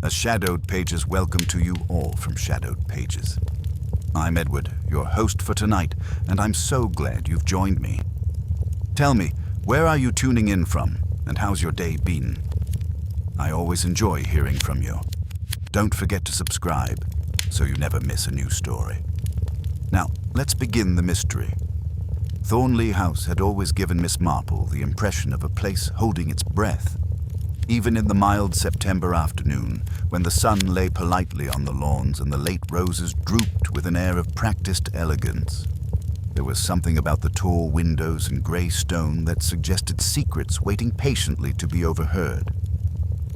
A Shadowed Pages welcome to you all from Shadowed Pages. I'm Edward, your host for tonight, and I'm so glad you've joined me. Tell me, where are you tuning in from, and how's your day been? I always enjoy hearing from you. Don't forget to subscribe, so you never miss a new story. Now, let's begin the mystery. Thornleigh House had always given Miss Marple the impression of a place holding its breath. Even in the mild September afternoon, when the sun lay politely on the lawns and the late roses drooped with an air of practiced elegance, there was something about the tall windows and grey stone that suggested secrets waiting patiently to be overheard.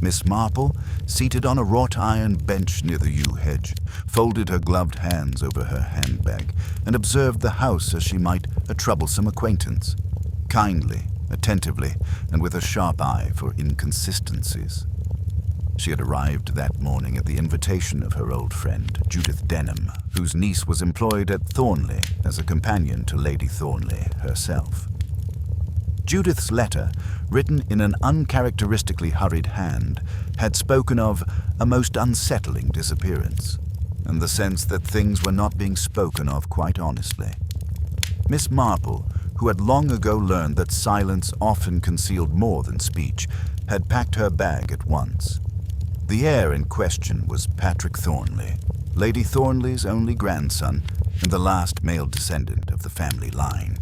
Miss Marple, seated on a wrought iron bench near the yew hedge, folded her gloved hands over her handbag and observed the house as she might a troublesome acquaintance, kindly, attentively, and with a sharp eye for inconsistencies. She had arrived that morning at the invitation of her old friend, Judith Denham, whose niece was employed at Thornleigh as a companion to Lady Thornleigh herself. Judith's letter, written in an uncharacteristically hurried hand, had spoken of a most unsettling disappearance, and the sense that things were not being spoken of quite honestly. Miss Marple, who had long ago learned that silence often concealed more than speech, had packed her bag at once. The heir in question was Patrick Thornleigh, Lady Thornleigh's only grandson and the last male descendant of the family line.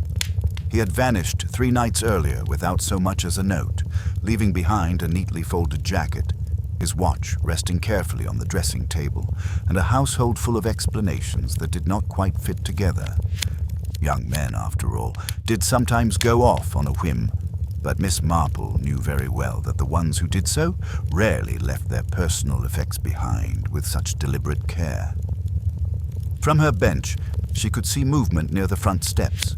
He had vanished 3 nights earlier without so much as a note, leaving behind a neatly folded jacket, his watch resting carefully on the dressing table, and a household full of explanations that did not quite fit together. Young men, after all, did sometimes go off on a whim, but Miss Marple knew very well that the ones who did so rarely left their personal effects behind with such deliberate care. From her bench, she could see movement near the front steps.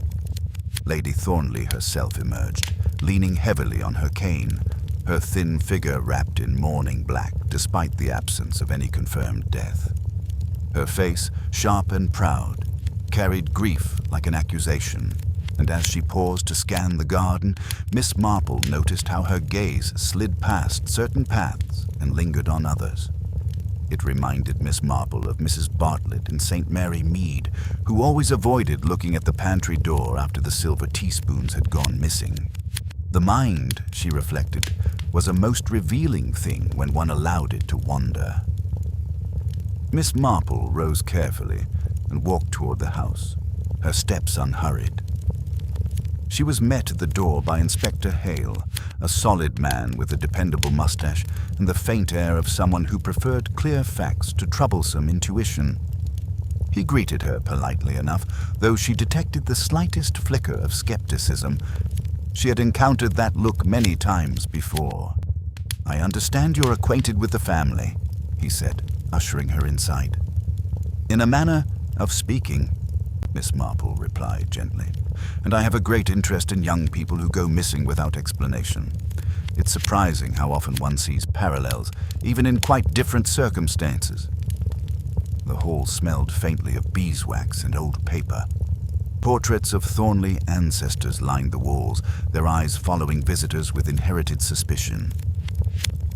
Lady Thornleigh herself emerged, leaning heavily on her cane, her thin figure wrapped in mourning black despite the absence of any confirmed death. Her face, sharp and proud, carried grief like an accusation, and as she paused to scan the garden, Miss Marple noticed how her gaze slid past certain paths and lingered on others. It reminded Miss Marple of Mrs. Bartlett in St. Mary Mead, who always avoided looking at the pantry door after the silver teaspoons had gone missing. The mind, she reflected, was a most revealing thing when one allowed it to wander. Miss Marple rose carefully and walked toward the house, her steps unhurried. She was met at the door by Inspector Hale, a solid man with a dependable mustache and the faint air of someone who preferred clear facts to troublesome intuition. He greeted her politely enough, though she detected the slightest flicker of skepticism. She had encountered that look many times before. "I understand you're acquainted with the family," he said, ushering her inside. "In a manner of speaking," Miss Marple replied gently, "and I have a great interest in young people who go missing without explanation. It's surprising how often one sees parallels, even in quite different circumstances." The hall smelled faintly of beeswax and old paper. Portraits of Thornleigh ancestors lined the walls, their eyes following visitors with inherited suspicion.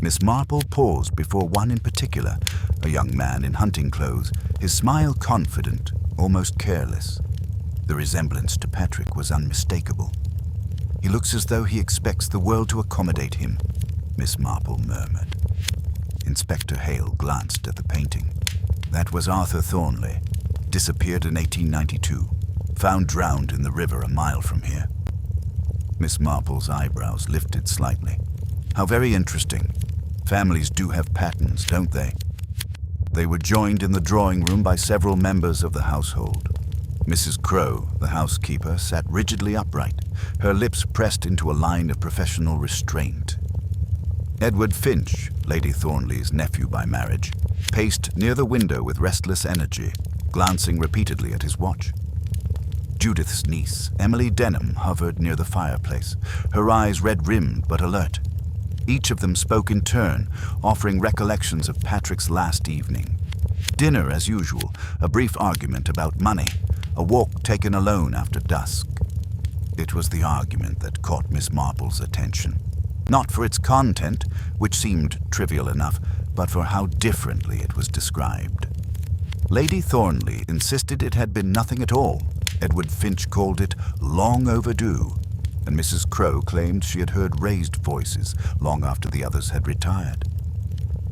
Miss Marple paused before one in particular, a young man in hunting clothes, his smile confident, almost careless. The resemblance to Patrick was unmistakable. "He looks as though he expects the world to accommodate him," Miss Marple murmured. Inspector Hale glanced at the painting. That was Arthur Thornleigh, disappeared in 1892, found drowned in the river a mile from here. Miss Marple's eyebrows lifted slightly. "How very interesting. Families do have patterns, don't they?" They were joined in the drawing room by several members of the household. Mrs. Crowe, the housekeeper, sat rigidly upright, her lips pressed into a line of professional restraint. Edward Finch, Lady Thornleigh's nephew by marriage, paced near the window with restless energy, glancing repeatedly at his watch. Judith's niece, Emily Denham, hovered near the fireplace, her eyes red-rimmed but alert. Each of them spoke in turn, offering recollections of Patrick's last evening. Dinner as usual, a brief argument about money, a walk taken alone after dusk. It was the argument that caught Miss Marple's attention. Not for its content, which seemed trivial enough, but for how differently it was described. Lady Thornleigh insisted it had been nothing at all. Edward Finch called it long overdue, and Mrs. Crowe claimed she had heard raised voices long after the others had retired.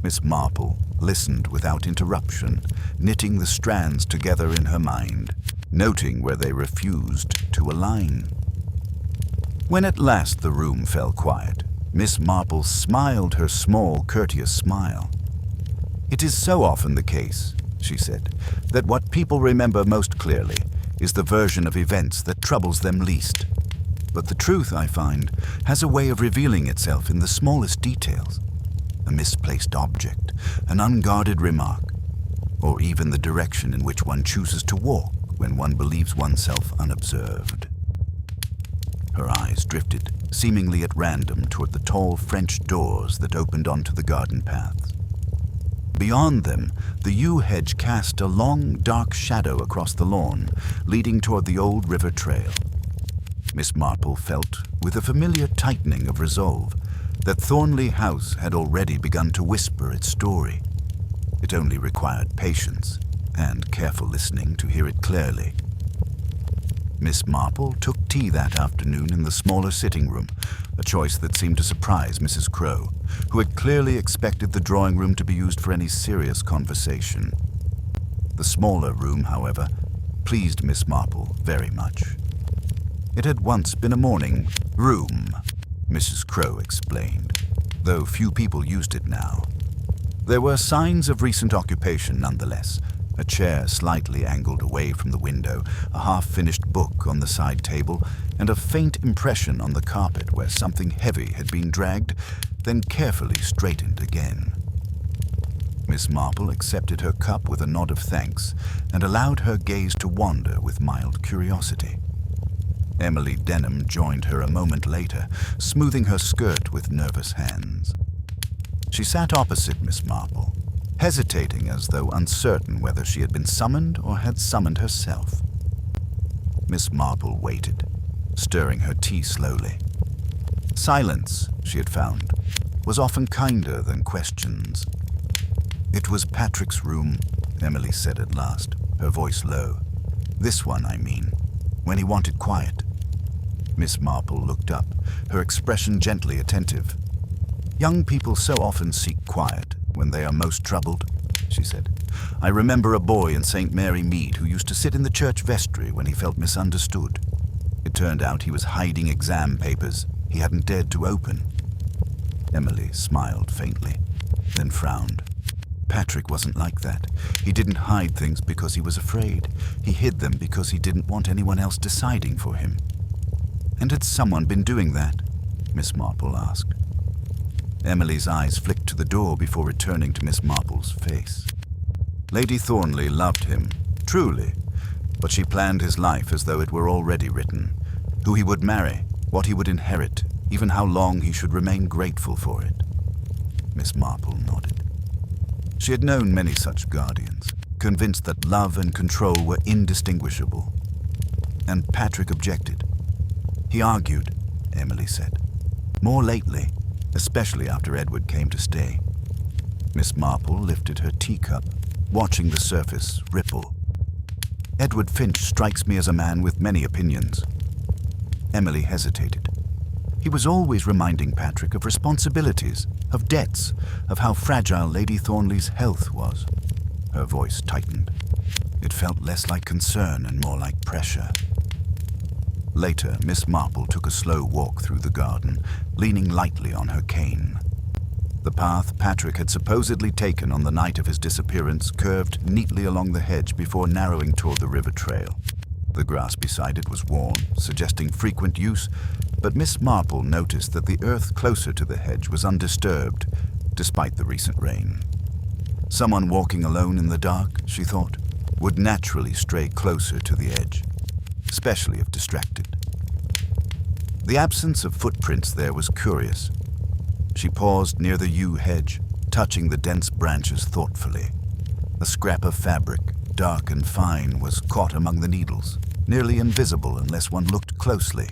Miss Marple listened without interruption, knitting the strands together in her mind, noting where they refused to align. When at last the room fell quiet, Miss Marple smiled her small, courteous smile. "It is so often the case," she said, "that what people remember most clearly is the version of events that troubles them least. But the truth, I find, has a way of revealing itself in the smallest details. A misplaced object, an unguarded remark, or even the direction in which one chooses to walk when one believes oneself unobserved." Her eyes drifted, seemingly at random, toward the tall French doors that opened onto the garden paths. Beyond them, the yew hedge cast a long, dark shadow across the lawn, leading toward the old river trail. Miss Marple felt, with a familiar tightening of resolve, that Thornleigh House had already begun to whisper its story. It only required patience and careful listening to hear it clearly. Miss Marple took tea that afternoon in the smaller sitting room, a choice that seemed to surprise Mrs. Crowe, who had clearly expected the drawing room to be used for any serious conversation. The smaller room, however, pleased Miss Marple very much. It had once been a morning room, Mrs. Crowe explained, though few people used it now. There were signs of recent occupation nonetheless. A chair slightly angled away from the window, a half-finished book on the side table, and a faint impression on the carpet where something heavy had been dragged, then carefully straightened again. Miss Marple accepted her cup with a nod of thanks and allowed her gaze to wander with mild curiosity. Emily Denham joined her a moment later, smoothing her skirt with nervous hands. She sat opposite Miss Marple, hesitating as though uncertain whether she had been summoned or had summoned herself. Miss Marple waited, stirring her tea slowly. Silence, she had found, was often kinder than questions. "It was Patrick's room," Emily said at last, her voice low. "This one, I mean, when he wanted quiet." Miss Marple looked up, her expression gently attentive. "Young people so often seek quiet when they are most troubled," she said. "I remember a boy in St. Mary Mead who used to sit in the church vestry when he felt misunderstood. It turned out he was hiding exam papers he hadn't dared to open." Emily smiled faintly, then frowned. "Patrick wasn't like that. He didn't hide things because he was afraid. He hid them because he didn't want anyone else deciding for him." "And had someone been doing that?" Miss Marple asked. Emily's eyes flicked to the door before returning to Miss Marple's face. Lady Thornleigh loved him, truly, but she planned his life as though it were already written. Who he would marry, what he would inherit, even how long he should remain grateful for it. Miss Marple nodded. She had known many such guardians, convinced that love and control were indistinguishable. And Patrick objected. He argued, Emily said. More lately, especially after Edward came to stay. Miss Marple lifted her teacup, watching the surface ripple. "Edward Finch strikes me as a man with many opinions." Emily hesitated. He was always reminding Patrick of responsibilities, of debts, of how fragile Lady Thornleigh's health was. Her voice tightened. It felt less like concern and more like pressure. Later, Miss Marple took a slow walk through the garden, leaning lightly on her cane. The path Patrick had supposedly taken on the night of his disappearance curved neatly along the hedge before narrowing toward the river trail. The grass beside it was worn, suggesting frequent use, but Miss Marple noticed that the earth closer to the hedge was undisturbed, despite the recent rain. Someone walking alone in the dark, she thought, would naturally stray closer to the edge, especially if distracted. The absence of footprints there was curious. She paused near the yew hedge, touching the dense branches thoughtfully. A scrap of fabric, dark and fine, was caught among the needles, nearly invisible unless one looked closely.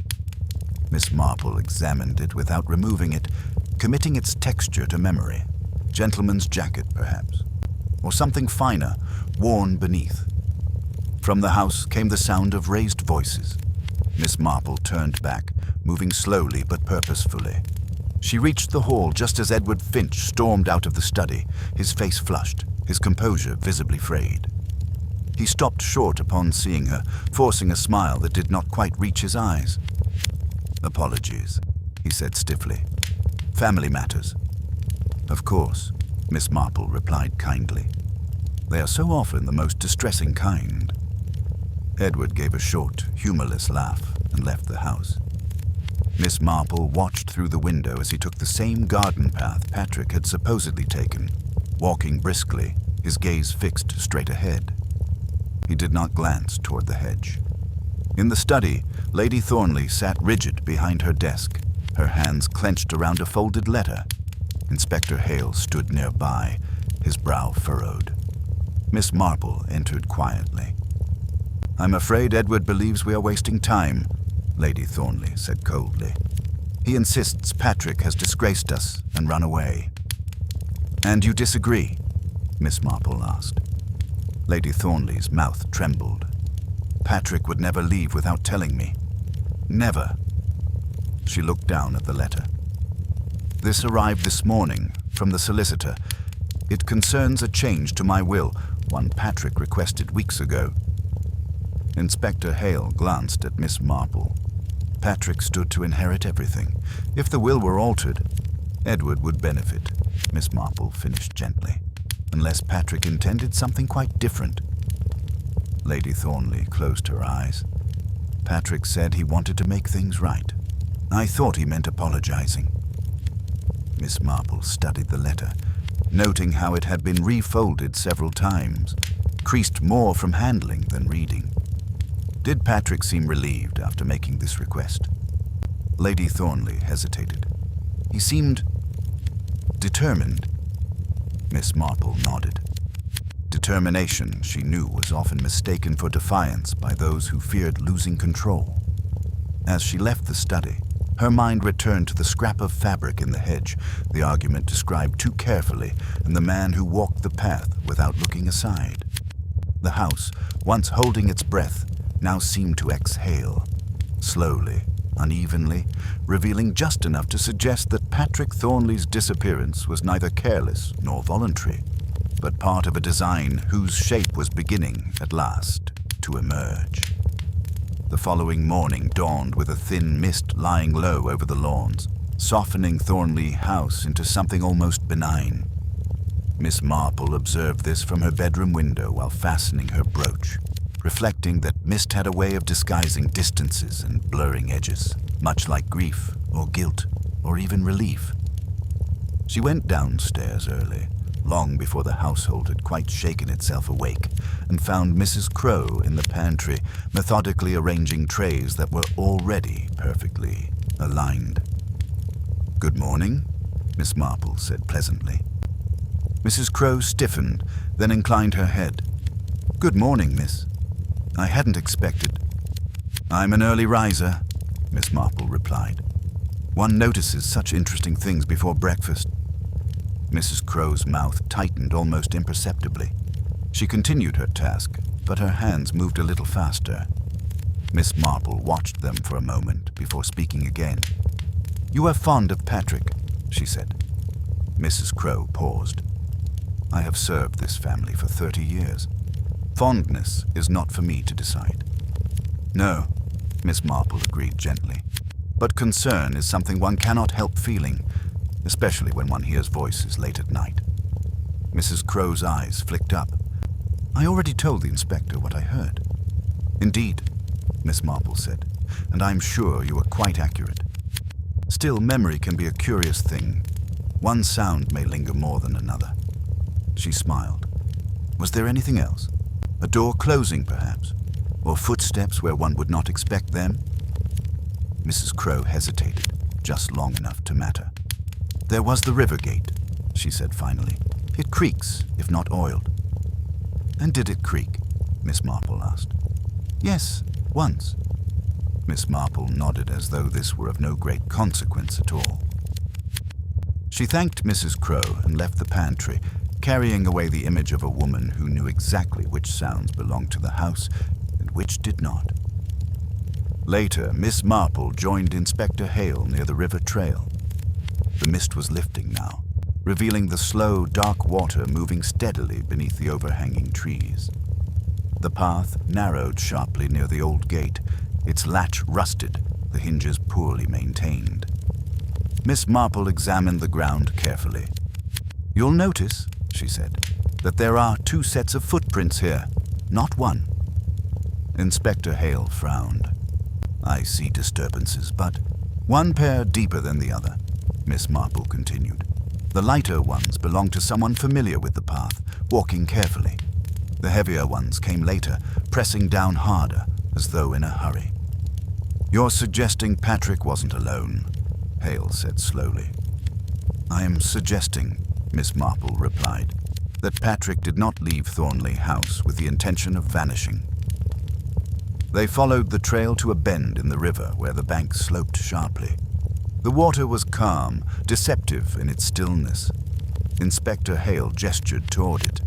Miss Marple examined it without removing it, committing its texture to memory. Gentleman's jacket, perhaps, or something finer, worn beneath. From the house came the sound of raised voices. Miss Marple turned back, moving slowly but purposefully. She reached the hall just as Edward Finch stormed out of the study, his face flushed, his composure visibly frayed. He stopped short upon seeing her, forcing a smile that did not quite reach his eyes. "Apologies," he said stiffly. "Family matters." "Of course," Miss Marple replied kindly. "They are so often the most distressing kind." Edward gave a short, humorless laugh and left the house. Miss Marple watched through the window as he took the same garden path Patrick had supposedly taken, walking briskly, his gaze fixed straight ahead. He did not glance toward the hedge. In the study, Lady Thornleigh sat rigid behind her desk, her hands clenched around a folded letter. Inspector Hale stood nearby, his brow furrowed. Miss Marple entered quietly. "I'm afraid Edward believes we are wasting time," Lady Thornleigh said coldly. "He insists Patrick has disgraced us and run away." "And you disagree?" Miss Marple asked. Lady Thornleigh's mouth trembled. "Patrick would never leave without telling me. Never." She looked down at the letter. "This arrived this morning from the solicitor. It concerns a change to my will, one Patrick requested weeks ago." Inspector Hale glanced at Miss Marple. Patrick stood to inherit everything. If the will were altered, Edward would benefit, Miss Marple finished gently, unless Patrick intended something quite different. Lady Thornleigh closed her eyes. "Patrick said he wanted to make things right. I thought he meant apologizing." Miss Marple studied the letter, noting how it had been refolded several times, creased more from handling than reading. Did Patrick seem relieved after making this request? Lady Thornleigh hesitated. He seemed determined. Miss Marple nodded. Determination, she knew, was often mistaken for defiance by those who feared losing control. As she left the study, her mind returned to the scrap of fabric in the hedge, the argument described too carefully, and the man who walked the path without looking aside. The house, once holding its breath, now seemed to exhale, slowly, unevenly, revealing just enough to suggest that Patrick Thornleigh's disappearance was neither careless nor voluntary, but part of a design whose shape was beginning, at last, to emerge. The following morning dawned with a thin mist lying low over the lawns, softening Thornleigh House into something almost benign. Miss Marple observed this from her bedroom window while fastening her brooch, reflecting that mist had a way of disguising distances and blurring edges, much like grief or guilt or even relief. She went downstairs early, long before the household had quite shaken itself awake, and found Mrs. Crowe in the pantry, methodically arranging trays that were already perfectly aligned. "Good morning," Miss Marple said pleasantly. Mrs. Crowe stiffened, then inclined her head. "Good morning, miss. I hadn't expected." "I'm an early riser," Miss Marple replied. "One notices such interesting things before breakfast." Mrs. Crowe's mouth tightened almost imperceptibly. She continued her task, but her hands moved a little faster. Miss Marple watched them for a moment before speaking again. "You are fond of Patrick," she said. Mrs. Crowe paused. "I have served this family for 30 years. Fondness is not for me to decide." "No," Miss Marple agreed gently. "But concern is something one cannot help feeling, especially when one hears voices late at night." Mrs. Crowe's eyes flicked up. "I already told the inspector what I heard." "Indeed," Miss Marple said, "and I'm sure you are quite accurate. Still, memory can be a curious thing. One sound may linger more than another." She smiled. "Was there anything else? A door closing, perhaps? Or footsteps where one would not expect them?" Mrs. Crowe hesitated, just long enough to matter. "There was the river gate," she said finally. "It creaks, if not oiled." "And did it creak?" Miss Marple asked. "Yes, once." Miss Marple nodded as though this were of no great consequence at all. She thanked Mrs. Crow and left the pantry, carrying away the image of a woman who knew exactly which sounds belonged to the house and which did not. Later, Miss Marple joined Inspector Hale near the river trail. The mist was lifting now, revealing the slow, dark water moving steadily beneath the overhanging trees. The path narrowed sharply near the old gate, its latch rusted, the hinges poorly maintained. Miss Marple examined the ground carefully. "You'll notice," she said, "that there are 2 sets of footprints here, not 1. Inspector Hale frowned. "I see disturbances, but 1 pair deeper than the other," Miss Marple continued. "The lighter ones belong to someone familiar with the path, walking carefully. The heavier ones came later, pressing down harder, as though in a hurry." "You're suggesting Patrick wasn't alone," Hale said slowly. "I am suggesting," Miss Marple replied, "that Patrick did not leave Thornleigh House with the intention of vanishing." They followed the trail to a bend in the river where the bank sloped sharply. The water was calm, deceptive in its stillness. Inspector Hale gestured toward it.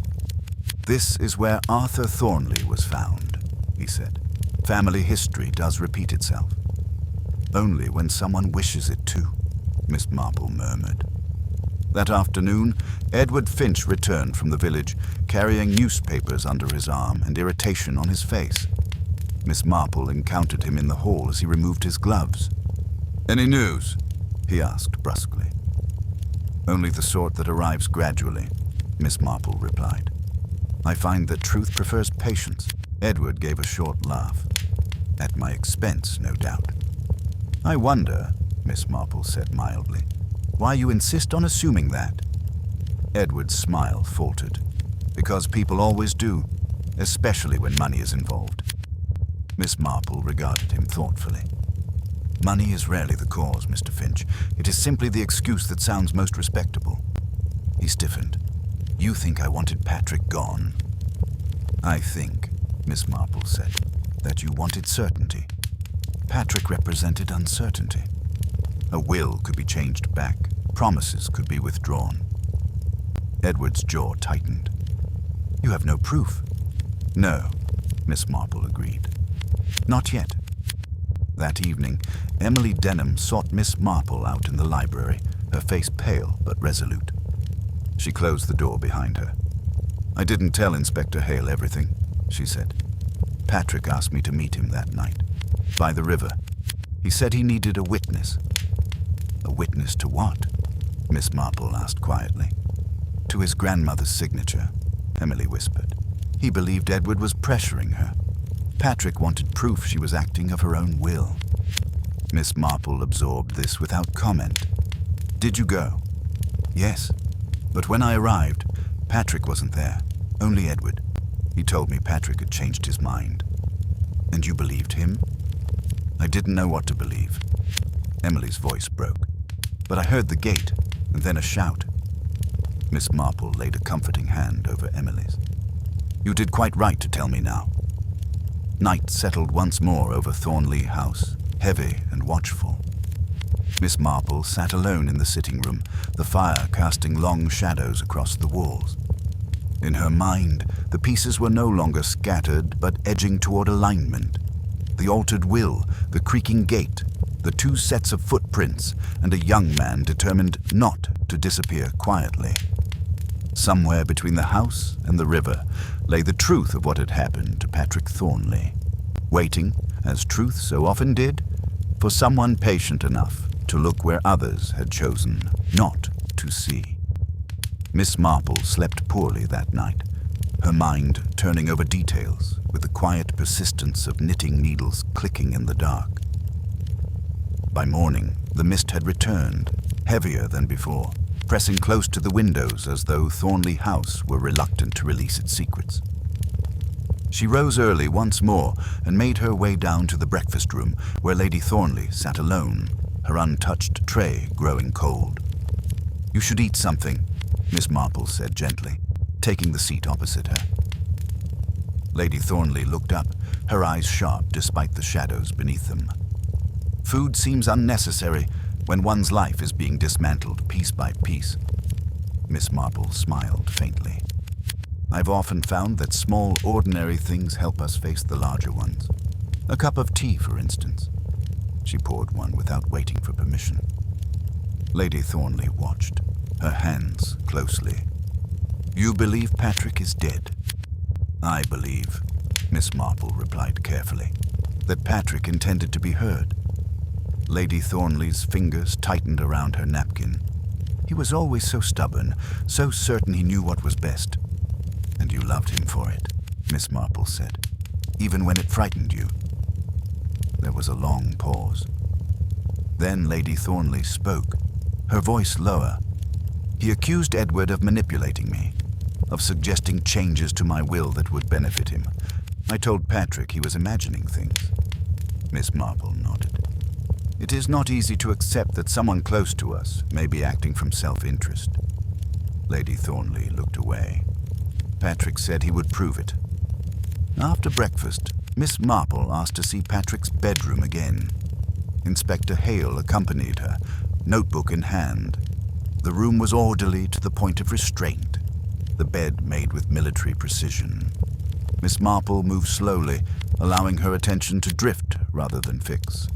"This is where Arthur Thornleigh was found," he said. "Family history does repeat itself." "Only when someone wishes it to," Miss Marple murmured. That afternoon, Edward Finch returned from the village, carrying newspapers under his arm and irritation on his face. Miss Marple encountered him in the hall as he removed his gloves. "Any news?" he asked brusquely. "Only the sort that arrives gradually," Miss Marple replied. "I find that truth prefers patience." Edward gave a short laugh. "At my expense, no doubt." "I wonder," Miss Marple said mildly, "why you insist on assuming that." Edward's smile faltered. "Because people always do, especially when money is involved." Miss Marple regarded him thoughtfully. "Money is rarely the cause, Mr. Finch. It is simply the excuse that sounds most respectable." He stiffened. "You think I wanted Patrick gone?" "I think," Miss Marple said, "that you wanted certainty. Patrick represented uncertainty. A will could be changed back. Promises could be withdrawn." Edward's jaw tightened. "You have no proof." "No," Miss Marple agreed. "Not yet." That evening, Emily Denham sought Miss Marple out in the library, her face pale but resolute. She closed the door behind her. "I didn't tell Inspector Hale everything," she said. "Patrick asked me to meet him that night, by the river. He said he needed a witness." "A witness to what?" Miss Marple asked quietly. "To his grandmother's signature," Emily whispered. "He believed Edward was pressuring her. Patrick wanted proof she was acting of her own will." Miss Marple absorbed this without comment. "Did you go?" "Yes. But when I arrived, Patrick wasn't there, only Edward. He told me Patrick had changed his mind." "And you believed him?" "I didn't know what to believe." Emily's voice broke. "But I heard the gate, and then a shout." Miss Marple laid a comforting hand over Emily's. "You did quite right to tell me now." Night settled once more over Thornleigh House, heavy and watchful. Miss Marple sat alone in the sitting room, the fire casting long shadows across the walls. In her mind, the pieces were no longer scattered, but edging toward alignment. The altered will, the creaking gate, the 2 sets of footprints, and a young man determined not to disappear quietly. Somewhere between the house and the river lay the truth of what had happened to Patrick Thornleigh, waiting, as truth so often did, for someone patient enough to look where others had chosen not to see. Miss Marple slept poorly that night, her mind turning over details with the quiet persistence of knitting needles clicking in the dark. By morning, the mist had returned, heavier than before, pressing close to the windows as though Thornleigh House were reluctant to release its secrets. She rose early once more and made her way down to the breakfast room where Lady Thornleigh sat alone, her untouched tray growing cold. "You should eat something," Miss Marple said gently, taking the seat opposite her. Lady Thornleigh looked up, her eyes sharp despite the shadows beneath them. "Food seems unnecessary, when one's life is being dismantled piece by piece. Miss Marple smiled faintly. I've often found that small, ordinary things help us face the larger ones. A cup of tea, for instance. She poured one without waiting for permission. Lady Thornleigh watched, her hands closely. You believe Patrick is dead? I believe, Miss Marple replied carefully, that Patrick intended to be heard. Lady Thornleigh's fingers tightened around her napkin. He was always so stubborn, so certain he knew what was best. And you loved him for it, Miss Marple said, even when it frightened you. There was a long pause. Then Lady Thornleigh spoke, her voice lower. He accused Edward of manipulating me, of suggesting changes to my will that would benefit him. I told Patrick he was imagining things. Miss Marple nodded. It is not easy to accept that someone close to us may be acting from self-interest. Lady Thornleigh looked away. Patrick said he would prove it. After breakfast, Miss Marple asked to see Patrick's bedroom again. Inspector Hale accompanied her, notebook in hand. The room was orderly to the point of restraint, the bed made with military precision. Miss Marple moved slowly, allowing her attention to drift rather than fix.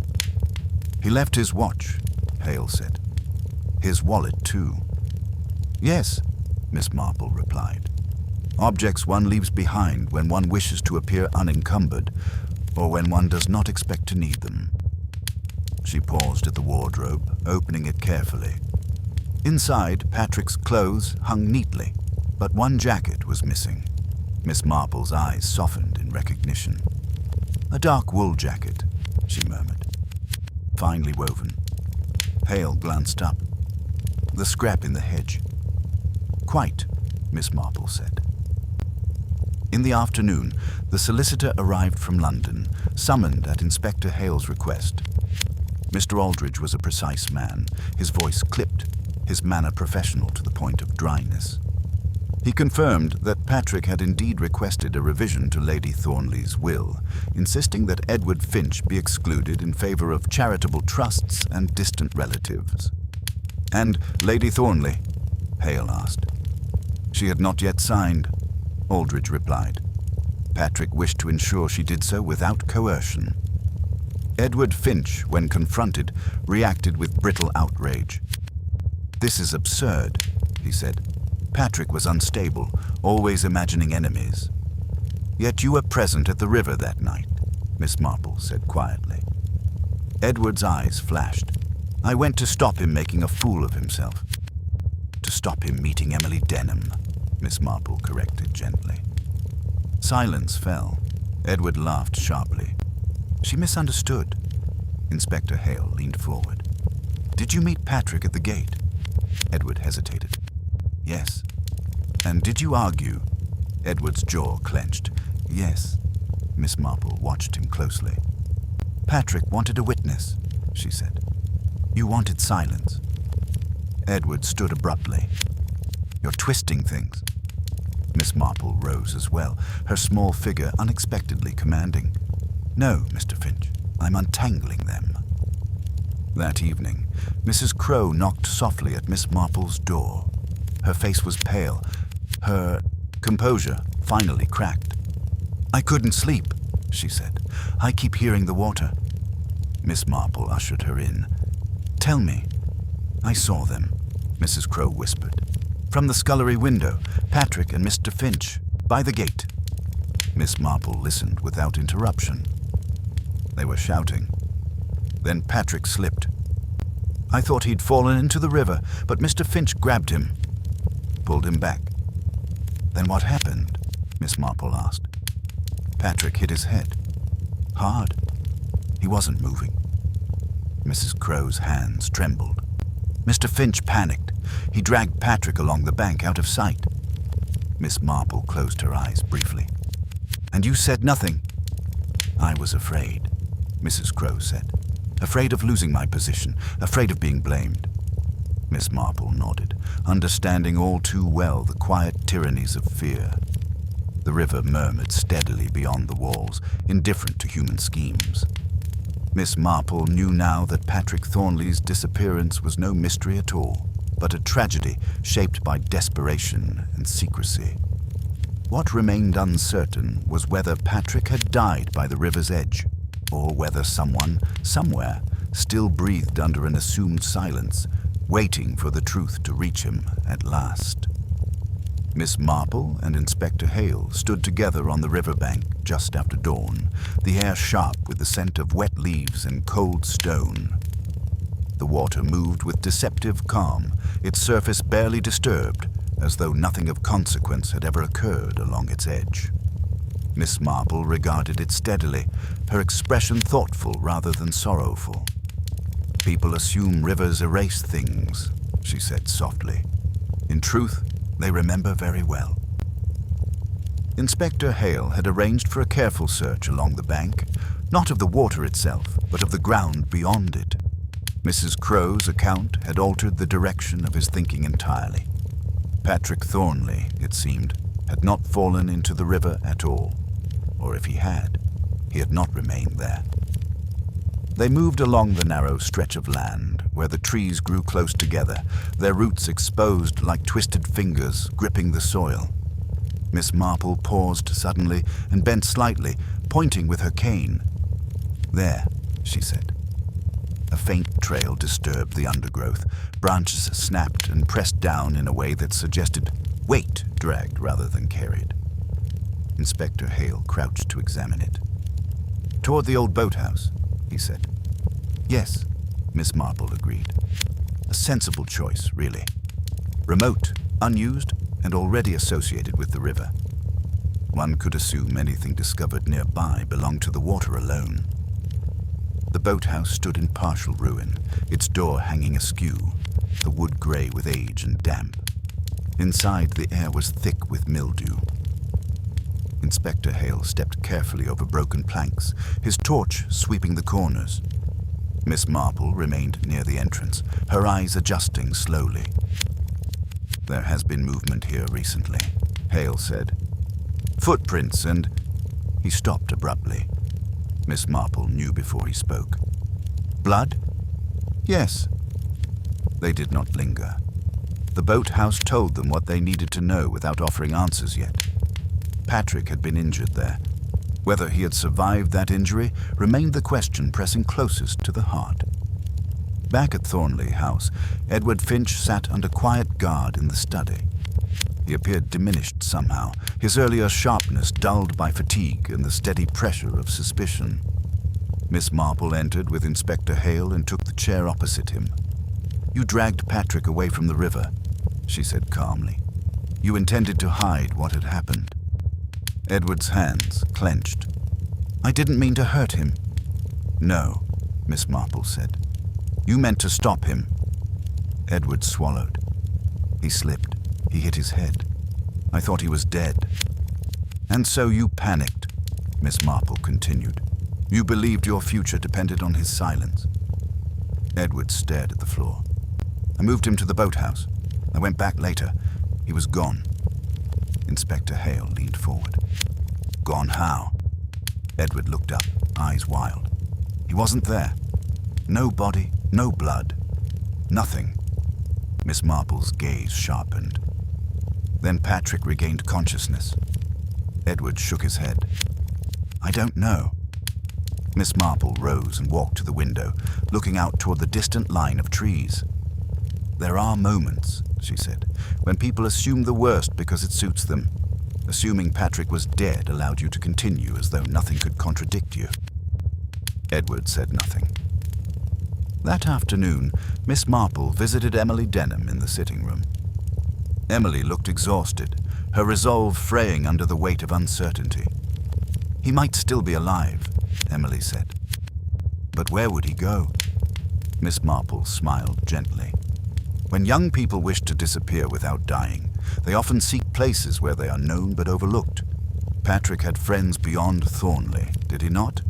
He left his watch, Hale said. His wallet, too. Yes, Miss Marple replied. Objects one leaves behind when one wishes to appear unencumbered, or when one does not expect to need them. She paused at the wardrobe, opening it carefully. Inside, Patrick's clothes hung neatly, but one jacket was missing. Miss Marple's eyes softened in recognition. A dark wool jacket, she murmured. Finely woven. Hale glanced up. The scrap in the hedge. Quite, Miss Marple said. In the afternoon, the solicitor arrived from London, summoned at Inspector Hale's request. Mr. Aldridge was a precise man, his voice clipped, his manner professional to the point of dryness. He confirmed that Patrick had indeed requested a revision to Lady Thornleigh's will, insisting that Edward Finch be excluded in favor of charitable trusts and distant relatives. And Lady Thornleigh? Hale asked. She had not yet signed, Aldridge replied. Patrick wished to ensure she did so without coercion. Edward Finch, when confronted, reacted with brittle outrage. This is absurd, he said. Patrick was unstable, always imagining enemies. Yet you were present at the river that night, Miss Marple said quietly. Edward's eyes flashed. I went to stop him making a fool of himself. To stop him meeting Emily Denham, Miss Marple corrected gently. Silence fell. Edward laughed sharply. She misunderstood. Inspector Hale leaned forward. Did you meet Patrick at the gate? Edward hesitated. Yes. And did you argue? Edward's jaw clenched. Yes. Miss Marple watched him closely. Patrick wanted a witness, she said. You wanted silence. Edward stood abruptly. You're twisting things. Miss Marple rose as well, her small figure unexpectedly commanding. No, Mr. Finch, I'm untangling them. That evening, Mrs. Crowe knocked softly at Miss Marple's door. Her face was pale, her composure finally cracked. I couldn't sleep, she said. I keep hearing the water. Miss Marple ushered her in. Tell me. I saw them, Mrs. Crowe whispered. From the scullery window, Patrick and Mr. Finch, by the gate. Miss Marple listened without interruption. They were shouting. Then Patrick slipped. I thought he'd fallen into the river, but Mr. Finch grabbed him, pulled him back. Then what happened? Miss Marple asked. Patrick hit his head. Hard. He wasn't moving. Mrs. Crowe's hands trembled. Mr. Finch panicked. He dragged Patrick along the bank out of sight. Miss Marple closed her eyes briefly. And you said nothing? I was afraid, Mrs. Crowe said. Afraid of losing my position, afraid of being blamed. Miss Marple nodded, understanding all too well the quiet tyrannies of fear. The river murmured steadily beyond the walls, indifferent to human schemes. Miss Marple knew now that Patrick Thornleigh's disappearance was no mystery at all, but a tragedy shaped by desperation and secrecy. What remained uncertain was whether Patrick had died by the river's edge, or whether someone, somewhere, still breathed under an assumed silence, waiting for the truth to reach him at last. Miss Marple and Inspector Hale stood together on the riverbank just after dawn, the air sharp with the scent of wet leaves and cold stone. The water moved with deceptive calm, its surface barely disturbed, as though nothing of consequence had ever occurred along its edge. Miss Marple regarded it steadily, her expression thoughtful rather than sorrowful. "People assume rivers erase things," she said softly. "In truth, they remember very well." Inspector Hale had arranged for a careful search along the bank, not of the water itself, but of the ground beyond it. Mrs. Crow's account had altered the direction of his thinking entirely. Patrick Thornleigh, it seemed, had not fallen into the river at all, or if he had not remained there. They moved along the narrow stretch of land, where the trees grew close together, their roots exposed like twisted fingers gripping the soil. Miss Marple paused suddenly and bent slightly, pointing with her cane. "There," she said. A faint trail disturbed the undergrowth. Branches snapped and pressed down in a way that suggested weight dragged rather than carried. Inspector Hale crouched to examine it. "Toward the old boathouse," he said. "Yes," Miss Marple agreed. "A sensible choice, really. Remote, unused, and already associated with the river. One could assume anything discovered nearby belonged to the water alone." The boathouse stood in partial ruin, its door hanging askew, the wood gray with age and damp. Inside, the air was thick with mildew. Inspector Hale stepped carefully over broken planks, his torch sweeping the corners. Miss Marple remained near the entrance, her eyes adjusting slowly. "There has been movement here recently," Hale said. "Footprints and—" He stopped abruptly. Miss Marple knew before he spoke. "Blood?" "Yes." They did not linger. The boathouse told them what they needed to know without offering answers yet. Patrick had been injured there. Whether he had survived that injury remained the question pressing closest to the heart. Back at Thornleigh House, Edward Finch sat under quiet guard in the study. He appeared diminished somehow, his earlier sharpness dulled by fatigue and the steady pressure of suspicion. Miss Marple entered with Inspector Hale and took the chair opposite him. "You dragged Patrick away from the river," she said calmly. "You intended to hide what had happened." Edward's hands clenched. "I didn't mean to hurt him." "No," Miss Marple said. "You meant to stop him." Edward swallowed. He slipped. He hit his head. "I thought he was dead." "And so you panicked," Miss Marple continued. "You believed your future depended on his silence." Edward stared at the floor. "I moved him to the boathouse. I went back later. He was gone." Inspector Hale leaned forward. "Gone how?" Edward looked up, eyes wild. "He wasn't there. No body, no blood. Nothing." Miss Marple's gaze sharpened. Then Patrick regained consciousness. Edward shook his head. "I don't know." Miss Marple rose and walked to the window, looking out toward the distant line of trees. "There are moments," she said, "when people assume the worst because it suits them. Assuming Patrick was dead allowed you to continue as though nothing could contradict you." Edward said nothing. That afternoon, Miss Marple visited Emily Denham in the sitting room. Emily looked exhausted, her resolve fraying under the weight of uncertainty. "He might still be alive," Emily said. "But where would he go?" Miss Marple smiled gently. "When young people wish to disappear without dying, they often seek places where they are known but overlooked. Patrick had friends beyond Thornleigh, did he not?"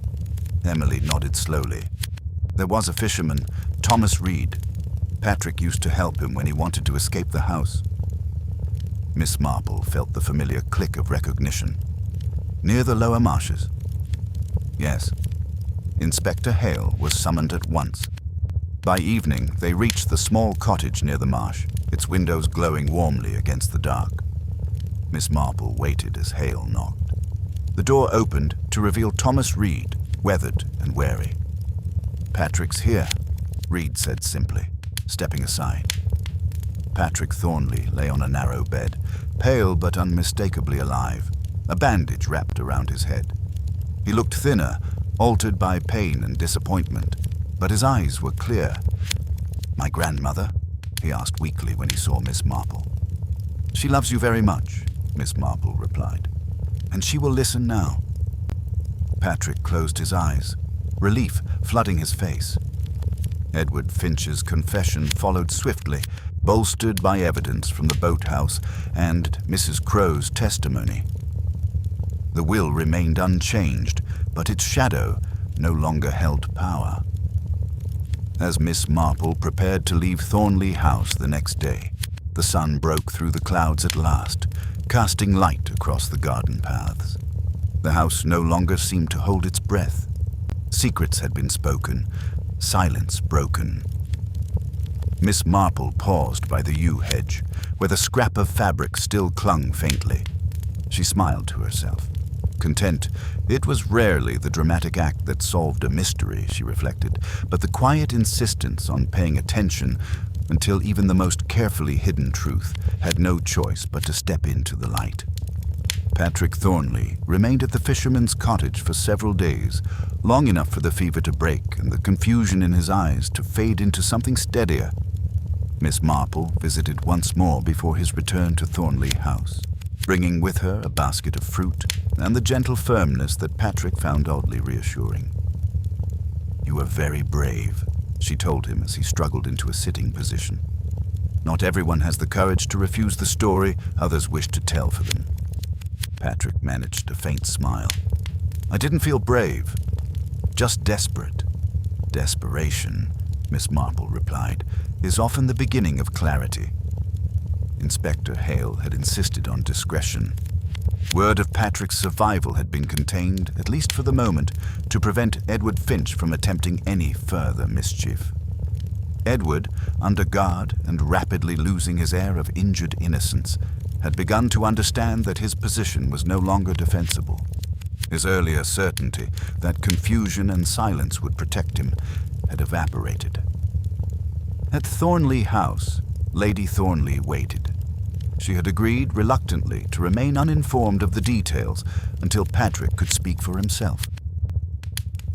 Emily nodded slowly. "There was a fisherman, Thomas Reed. Patrick used to help him when he wanted to escape the house." Miss Marple felt the familiar click of recognition. "Near the lower marshes?" "Yes." Inspector Hale was summoned at once. By evening, they reached the small cottage near the marsh, its windows glowing warmly against the dark. Miss Marple waited as Hale knocked. The door opened to reveal Thomas Reed, weathered and wary. "Patrick's here," Reed said simply, stepping aside. Patrick Thornleigh lay on a narrow bed, pale but unmistakably alive, a bandage wrapped around his head. He looked thinner, altered by pain and disappointment, but his eyes were clear. "My grandmother?" he asked weakly when he saw Miss Marple. "She loves you very much," Miss Marple replied, "and she will listen now." Patrick closed his eyes, relief flooding his face. Edward Finch's confession followed swiftly, bolstered by evidence from the boathouse and Mrs. Crow's testimony. The will remained unchanged, but its shadow no longer held power. As Miss Marple prepared to leave Thornleigh House the next day, the sun broke through the clouds at last, casting light across the garden paths. The house no longer seemed to hold its breath. Secrets had been spoken, silence broken. Miss Marple paused by the yew hedge, where the scrap of fabric still clung faintly. She smiled to herself. Content, it was rarely the dramatic act that solved a mystery, she reflected, but the quiet insistence on paying attention until even the most carefully hidden truth had no choice but to step into the light. Patrick Thornleigh remained at the fisherman's cottage for several days, long enough for the fever to break and the confusion in his eyes to fade into something steadier. Miss Marple visited once more before his return to Thornleigh House, bringing with her a basket of fruit and the gentle firmness that Patrick found oddly reassuring. "You are very brave," she told him as he struggled into a sitting position. "Not everyone has the courage to refuse the story others wish to tell for them." Patrick managed a faint smile. "I didn't feel brave, just desperate." "Desperation," Miss Marple replied, "is often the beginning of clarity." Inspector Hale had insisted on discretion. Word of Patrick's survival had been contained, at least for the moment, to prevent Edward Finch from attempting any further mischief. Edward, under guard and rapidly losing his air of injured innocence, had begun to understand that his position was no longer defensible. His earlier certainty that confusion and silence would protect him had evaporated. At Thornleigh House, Lady Thornleigh waited. She had agreed reluctantly to remain uninformed of the details until Patrick could speak for himself.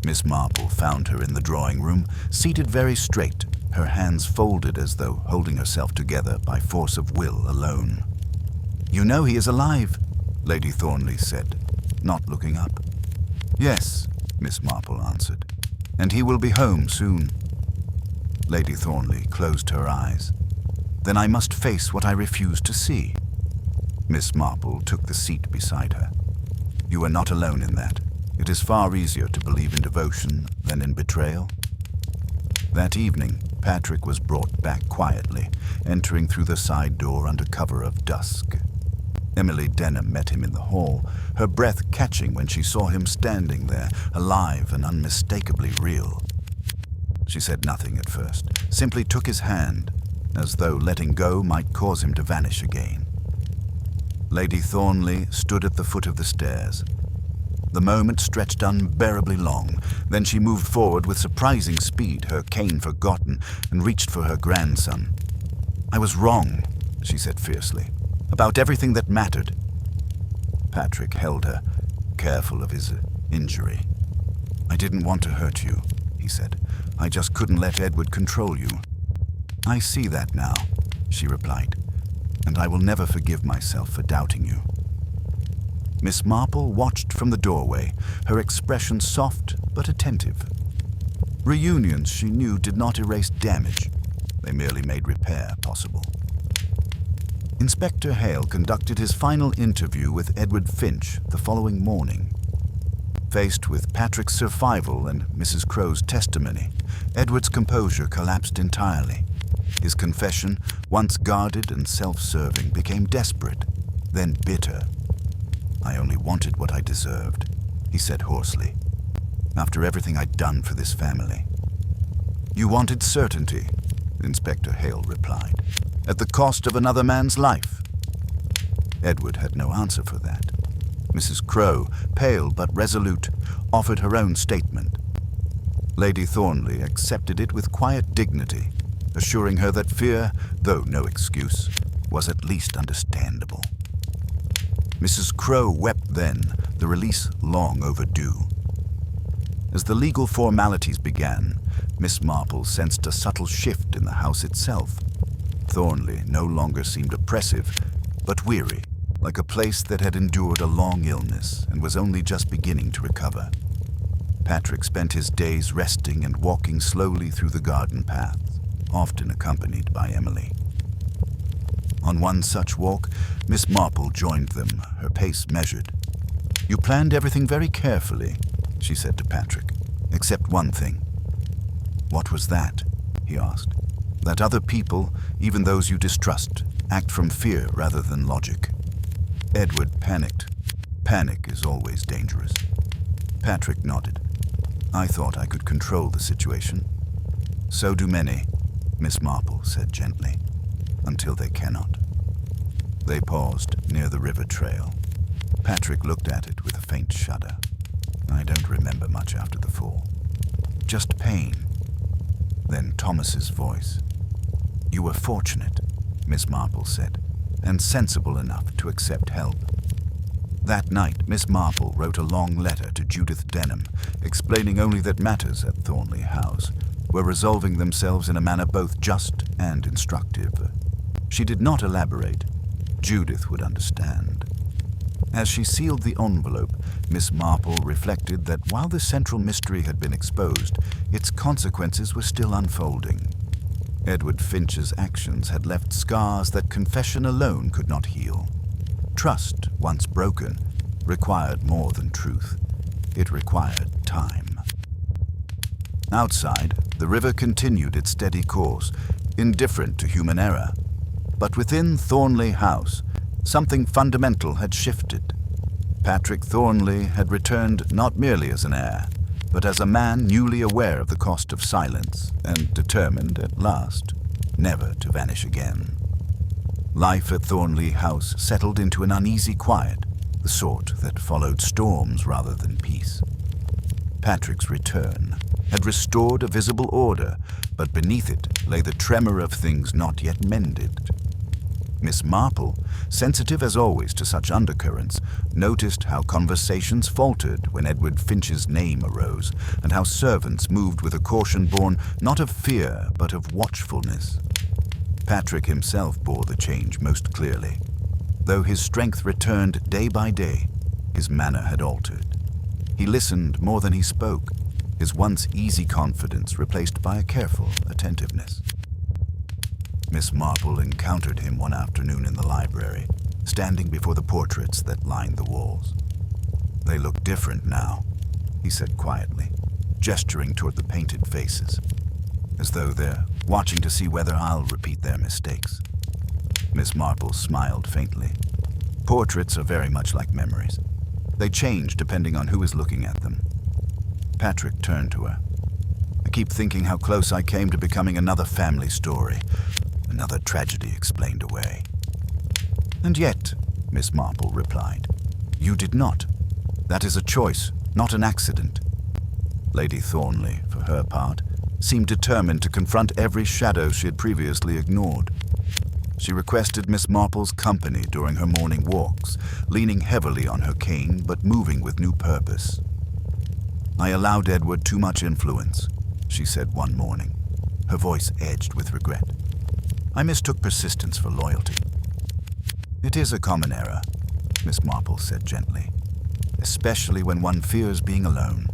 Miss Marple found her in the drawing room, seated very straight, her hands folded as though holding herself together by force of will alone. "You know he is alive," Lady Thornleigh said, not looking up. "Yes," Miss Marple answered, "and he will be home soon." Lady Thornleigh closed her eyes. "Then I must face what I refuse to see." Miss Marple took the seat beside her. "You are not alone in that. It is far easier to believe in devotion than in betrayal." That evening, Patrick was brought back quietly, entering through the side door under cover of dusk. Emily Denham met him in the hall, her breath catching when she saw him standing there, alive and unmistakably real. She said nothing at first, simply took his hand, as though letting go might cause him to vanish again. Lady Thornleigh stood at the foot of the stairs. The moment stretched unbearably long, then she moved forward with surprising speed, her cane forgotten, and reached for her grandson. "I was wrong," she said fiercely, "about everything that mattered." Patrick held her, careful of his injury. "I didn't want to hurt you," he said. "I just couldn't let Edward control you." "I see that now," she replied, "and I will never forgive myself for doubting you." Miss Marple watched from the doorway, her expression soft but attentive. Reunions, she knew, did not erase damage. They merely made repair possible. Inspector Hale conducted his final interview with Edward Finch the following morning. Faced with Patrick's survival and Mrs. Crow's testimony, Edward's composure collapsed entirely. His confession, once guarded and self-serving, became desperate, then bitter. "I only wanted what I deserved," he said hoarsely. after everything I'd done for this family. You wanted certainty, Inspector Hale replied, at the cost of another man's life. Edward had no answer for that. Mrs. Crowe, pale but resolute, offered her own statement. Lady Thornleigh accepted it with quiet dignity, assuring her that fear, though no excuse, was at least understandable. Mrs. Crowe wept then, the release long overdue. As the legal formalities began, Miss Marple sensed a subtle shift in the house itself. Thornleigh no longer seemed oppressive, but weary, like a place that had endured a long illness and was only just beginning to recover. Patrick spent his days resting and walking slowly through the garden paths, often accompanied by Emily. On one such walk, Miss Marple joined them, her pace measured. "You planned everything very carefully," she said to Patrick, "except one thing." "What was that?" he asked. "That other people, even those you distrust, act from fear rather than logic." Edward panicked. Panic is always dangerous. Patrick nodded. "I thought I could control the situation." "So do many," Miss Marple said gently, "until they cannot." They paused near the river trail. Patrick looked at it with a faint shudder. "I don't remember much after the fall. Just pain." Then Thomas's voice. "You were fortunate," Miss Marple said, "and sensible enough to accept help." That night, Miss Marple wrote a long letter to Judith Denham, explaining only that matters at Thornleigh House were resolving themselves in a manner both just and instructive. She did not elaborate. Judith would understand. As she sealed the envelope, Miss Marple reflected that while the central mystery had been exposed, its consequences were still unfolding. Edward Finch's actions had left scars that confession alone could not heal. Trust, once broken, required more than truth. It required time. Outside, the river continued its steady course, indifferent to human error. But within Thornleigh House, something fundamental had shifted. Patrick Thornleigh had returned not merely as an heir, but as a man newly aware of the cost of silence and determined, at last, never to vanish again. Life at Thornleigh House settled into an uneasy quiet, the sort that followed storms rather than peace. Patrick's return had restored a visible order, but beneath it lay the tremor of things not yet mended. Miss Marple, sensitive as always to such undercurrents, noticed how conversations faltered when Edward Finch's name arose, and how servants moved with a caution born not of fear but of watchfulness. Patrick himself bore the change most clearly. Though his strength returned day by day, his manner had altered. He listened more than he spoke, his once easy confidence replaced by a careful attentiveness. Miss Marple encountered him one afternoon in the library, standing before the portraits that lined the walls. "They look different now," he said quietly, gesturing toward the painted faces, as though they're watching to see whether I'll repeat their mistakes. Miss Marple smiled faintly. "Portraits are very much like memories. They change depending on who is looking at them." Patrick turned to her. "I keep thinking how close I came to becoming another family story, another tragedy explained away." "And yet," Miss Marple replied, "you did not. That is a choice, not an accident." Lady Thornleigh, for her part, seemed determined to confront every shadow she had previously ignored. She requested Miss Marple's company during her morning walks, leaning heavily on her cane but moving with new purpose. "I allowed Edward too much influence," she said one morning, her voice edged with regret. "I mistook persistence for loyalty." "It is a common error," Miss Marple said gently, "especially when one fears being alone."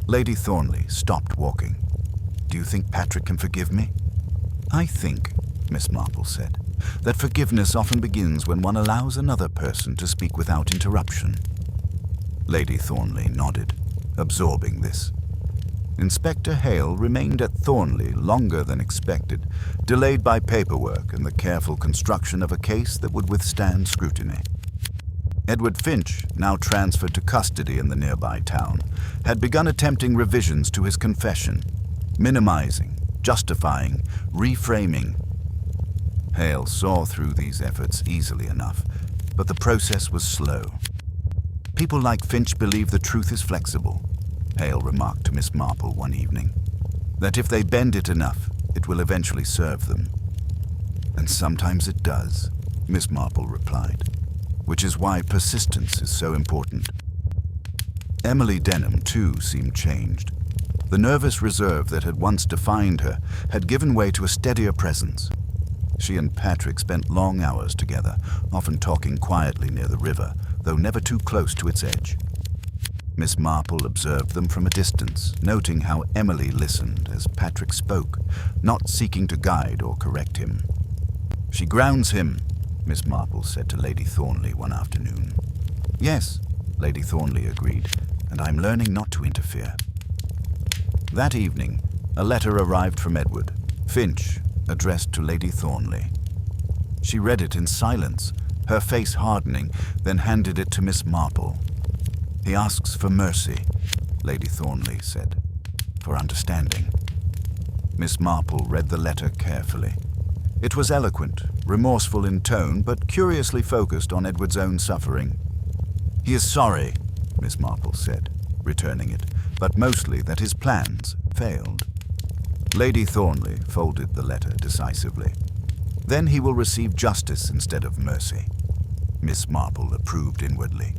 Lady Thornleigh stopped walking. "Do you think Patrick can forgive me?" "I think," Miss Marple said, "that forgiveness often begins when one allows another person to speak without interruption." Lady Thornleigh nodded, absorbing this. Inspector Hale remained at Thornleigh longer than expected, delayed by paperwork and the careful construction of a case that would withstand scrutiny. Edward Finch, now transferred to custody in the nearby town, had begun attempting revisions to his confession, minimizing, justifying, reframing. Hale saw through these efforts easily enough, but the process was slow. People like Finch believe the truth is flexible, Hale remarked to Miss Marple one evening, that if they bend it enough, it will eventually serve them. And sometimes it does, Miss Marple replied, which is why persistence is so important. Emily Denham, too, seemed changed. The nervous reserve that had once defined her had given way to a steadier presence. She and Patrick spent long hours together, often talking quietly near the river, though never too close to its edge. Miss Marple observed them from a distance, noting how Emily listened as Patrick spoke, not seeking to guide or correct him. "She grounds him," Miss Marple said to Lady Thornleigh one afternoon. "Yes," Lady Thornleigh agreed, "and I'm learning not to interfere." That evening, a letter arrived from Edward Finch, addressed to Lady Thornleigh. She read it in silence, her face hardening, then handed it to Miss Marple. "He asks for mercy," Lady Thornleigh said, "for understanding." Miss Marple read the letter carefully. It was eloquent, remorseful in tone, but curiously focused on Edward's own suffering. "He is sorry," Miss Marple said, returning it, "but mostly that his plans failed." Lady Thornleigh folded the letter decisively. "Then he will receive justice instead of mercy," Miss Marple approved inwardly.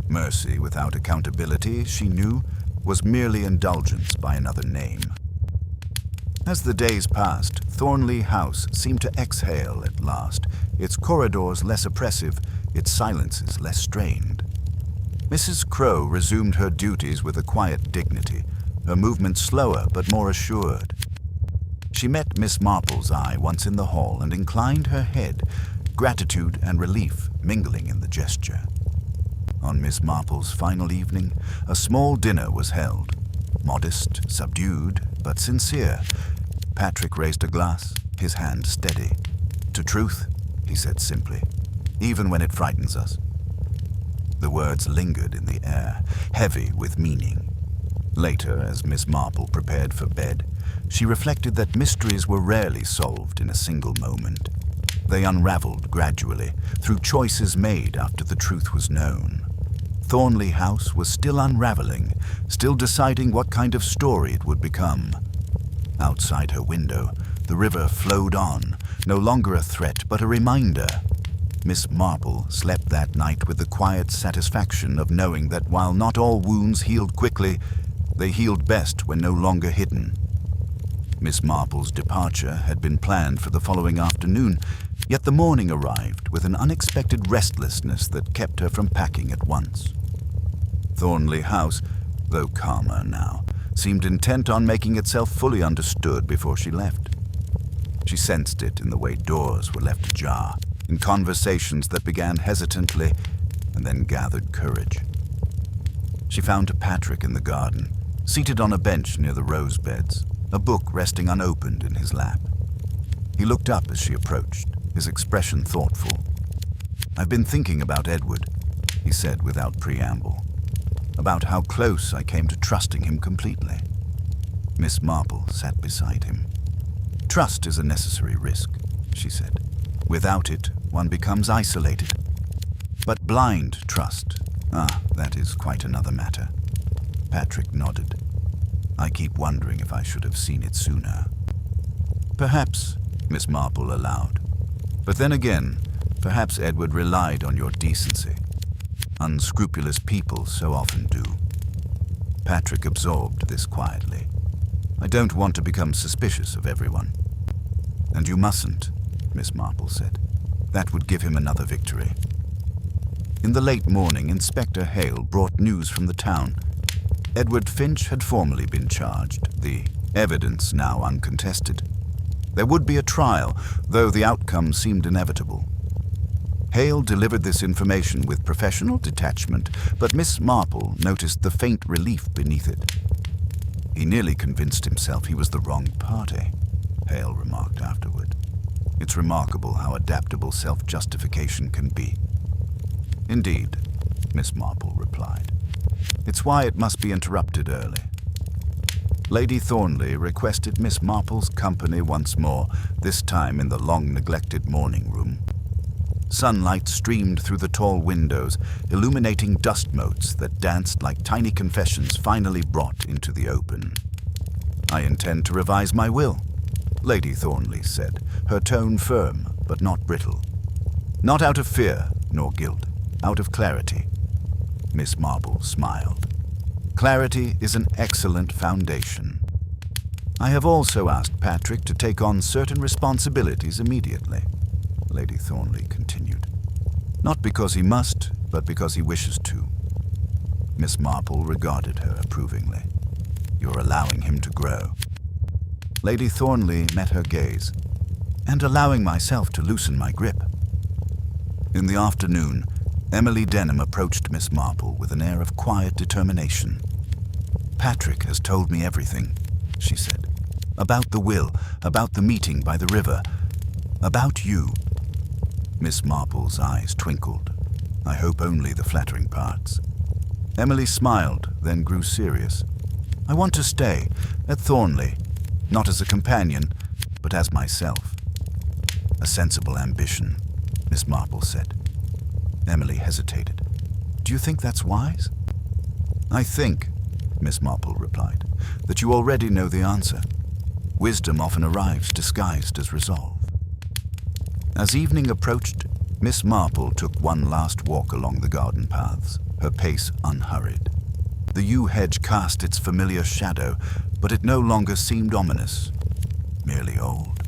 Mercy without accountability, she knew, was merely indulgence by another name. As the days passed, Thornleigh House seemed to exhale at last, its corridors less oppressive, its silences less strained. Mrs. Crowe resumed her duties with a quiet dignity, her movements slower but more assured. She met Miss Marple's eye once in the hall and inclined her head, gratitude and relief mingling in the gesture. On Miss Marple's final evening, a small dinner was held. Modest, subdued, but sincere. Patrick raised a glass, his hand steady. "To truth," he said simply, "even when it frightens us." The words lingered in the air, heavy with meaning. Later, as Miss Marple prepared for bed, she reflected that mysteries were rarely solved in a single moment. They unraveled gradually, through choices made after the truth was known. Thornleigh House was still unraveling, still deciding what kind of story it would become. Outside her window, the river flowed on, no longer a threat but a reminder. Miss Marple slept that night with the quiet satisfaction of knowing that while not all wounds healed quickly, they healed best when no longer hidden. Miss Marple's departure had been planned for the following afternoon, yet the morning arrived with an unexpected restlessness that kept her from packing at once. Thornleigh House, though calmer now, seemed intent on making itself fully understood before she left. She sensed it in the way doors were left ajar, in conversations that began hesitantly and then gathered courage. She found Patrick in the garden, seated on a bench near the rose beds, a book resting unopened in his lap. He looked up as she approached, his expression thoughtful. "I've been thinking about Edward," he said without preamble, "about how close I came to trusting him completely." Miss Marple sat beside him. "Trust is a necessary risk," she said. "Without it, one becomes isolated. But blind trust, that is quite another matter." Patrick nodded. "I keep wondering if I should have seen it sooner." "Perhaps," Miss Marple allowed. "But then again, perhaps Edward relied on your decency. Unscrupulous people so often do." Patrick absorbed this quietly. "I don't want to become suspicious of everyone." "And you mustn't," Miss Marple said. "That would give him another victory." In the late morning, Inspector Hale brought news from the town. Edward Finch had formally been charged, the evidence now uncontested. There would be a trial, though the outcome seemed inevitable. Hale delivered this information with professional detachment, but Miss Marple noticed the faint relief beneath it. "He nearly convinced himself he was the wrong party," Hale remarked afterward. "It's remarkable how adaptable self-justification can be." Indeed, Miss Marple replied. It's why it must be interrupted early. Lady Thornleigh requested Miss Marple's company once more, this time in the long-neglected morning room. Sunlight streamed through the tall windows, illuminating dust motes that danced like tiny confessions finally brought into the open. I intend to revise my will, Lady Thornleigh said, her tone firm but not brittle. Not out of fear nor guilt, out of clarity. Miss Marple smiled. Clarity is an excellent foundation. I have also asked Patrick to take on certain responsibilities immediately, Lady Thornleigh continued. Not because he must, but because he wishes to. Miss Marple regarded her approvingly. You're allowing him to grow. Lady Thornleigh met her gaze, and allowing myself to loosen my grip. In the afternoon, Emily Denham approached Miss Marple with an air of quiet determination. Patrick has told me everything, she said. About the will, about the meeting by the river, about you. Miss Marple's eyes twinkled. I hope only the flattering parts. Emily smiled, then grew serious. I want to stay at Thornleigh, not as a companion, but as myself. A sensible ambition, Miss Marple said. Emily hesitated. Do you think that's wise? I think, Miss Marple replied, that you already know the answer. Wisdom often arrives disguised as resolve. As evening approached, Miss Marple took one last walk along the garden paths, her pace unhurried. The yew hedge cast its familiar shadow, but it no longer seemed ominous, merely old.